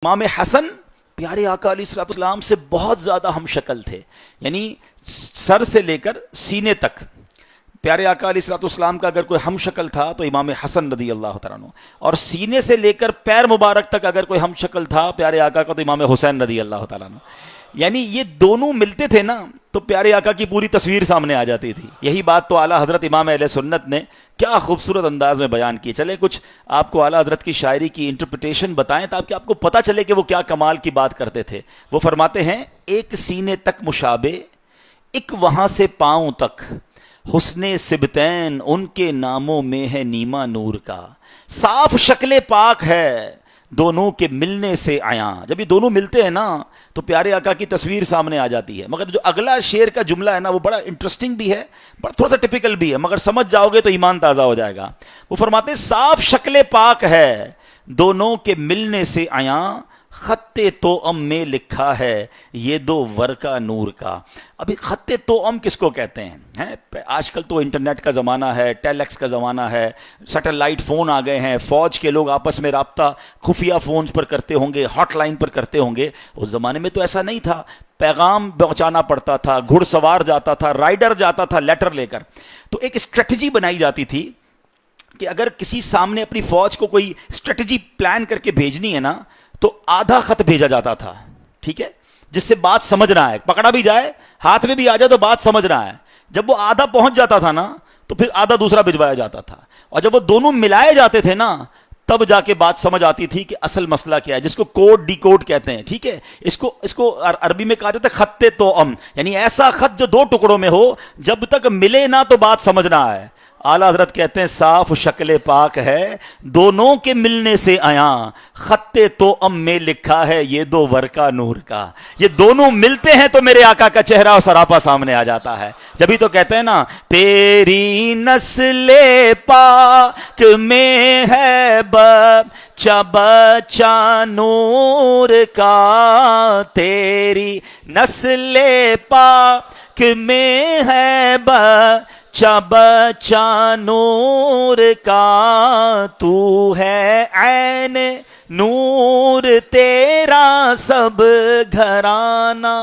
امام حسن پیارے آقا علیہ الصلوۃ والسلام سے بہت زیادہ ہم شکل تھے، یعنی سر سے لے کر سینے تک پیارے آقا علیہ الصلوۃ والسلام کا اگر کوئی ہم شکل تھا تو امام حسن رضی اللہ تعالیٰ عنہ، اور سینے سے لے کر پیر مبارک تک اگر کوئی ہم شکل تھا پیارے آقا کا تو امام حسین رضی اللہ تعالیٰ عنہ۔ یعنی یہ دونوں ملتے تھے نا تو پیارے آقا کی پوری تصویر سامنے آ جاتی تھی۔ یہی بات تو اعلیٰ حضرت امام اہل سنت نے کیا خوبصورت انداز میں بیان کی۔ چلے کچھ آپ کو اعلیٰ حضرت کی شاعری کی انٹرپریٹیشن بتائیں تاکہ آپ کو پتہ چلے کہ وہ کیا کمال کی بات کرتے تھے۔ وہ فرماتے ہیں ایک سینے تک مشابہ، ایک وہاں سے پاؤں تک، حسن سبتین ان کے ناموں میں ہے نیما نور کا، صاف شکل پاک ہے دونوں کے ملنے سے عیاں۔ جب یہ دونوں ملتے ہیں نا تو پیارے آقا کی تصویر سامنے آ جاتی ہے۔ مگر جو اگلا شعر کا جملہ ہے نا وہ بڑا انٹرسٹنگ بھی ہے، بڑا تھوڑا سا ٹپیکل بھی ہے، مگر سمجھ جاؤ گے تو ایمان تازہ ہو جائے گا۔ وہ فرماتے ہیں صاف شکل پاک ہے دونوں کے ملنے سے عیاں، خط توأم میں لکھا ہے یہ دو ورقہ نور کا۔ ابھی خط توأم کس کو کہتے ہیں؟ آج کل تو انٹرنیٹ کا زمانہ ہے، ٹیلیکس کا زمانہ ہے، سیٹلائٹ فون آ گئے ہیں، فوج کے لوگ آپس میں رابطہ خفیہ فونز پر کرتے ہوں گے، ہاٹ لائن پر کرتے ہوں گے۔ اس زمانے میں تو ایسا نہیں تھا، پیغام پہنچانا پڑتا تھا، گھڑ سوار جاتا تھا، رائڈر جاتا تھا لیٹر لے کر۔ تو ایک اسٹریٹجی بنائی جاتی تھی کہ اگر کسی سامنے اپنی فوج کو کوئی اسٹریٹجی پلان کر کے بھیجنی ہے نا تو آدھا خط بھیجا جاتا تھا، ٹھیک ہے، جس سے بات سمجھ رہا ہے، پکڑا بھی جائے، ہاتھ میں بھی آ جائے تو بات سمجھ رہا ہے۔ جب وہ آدھا پہنچ جاتا تھا نا تو پھر آدھا دوسرا بھجوایا جاتا تھا، اور جب وہ دونوں ملائے جاتے تھے نا تب جا کے بات سمجھ آتی تھی کہ اصل مسئلہ کیا ہے، جس کو کوڈ ڈی کوڈ کہتے ہیں، ٹھیک ہے۔ اس کو عربی میں کہا جاتا ہے خط توأم، یعنی ایسا خط جو دو ٹکڑوں میں ہو، جب تک ملے نہ تو بات سمجھنا ہے۔ اعلیٰ حضرت کہتے ہیں صاف شکل پاک ہے دونوں کے ملنے سے عیاں، خط توأم میں لکھا ہے یہ دو ورقہ نور کا۔ یہ دونوں ملتے ہیں تو میرے آقا کا چہرہ اور سراپا سامنے آ جاتا ہے۔ جبھی تو کہتے ہیں نا تیری نسل پاک میں ہے بچہ بچہ نور کا، تیری نسل پاک میں ہے بچہ بچہ نور کا، تو ہے عین نور تیرا سب گھرانہ۔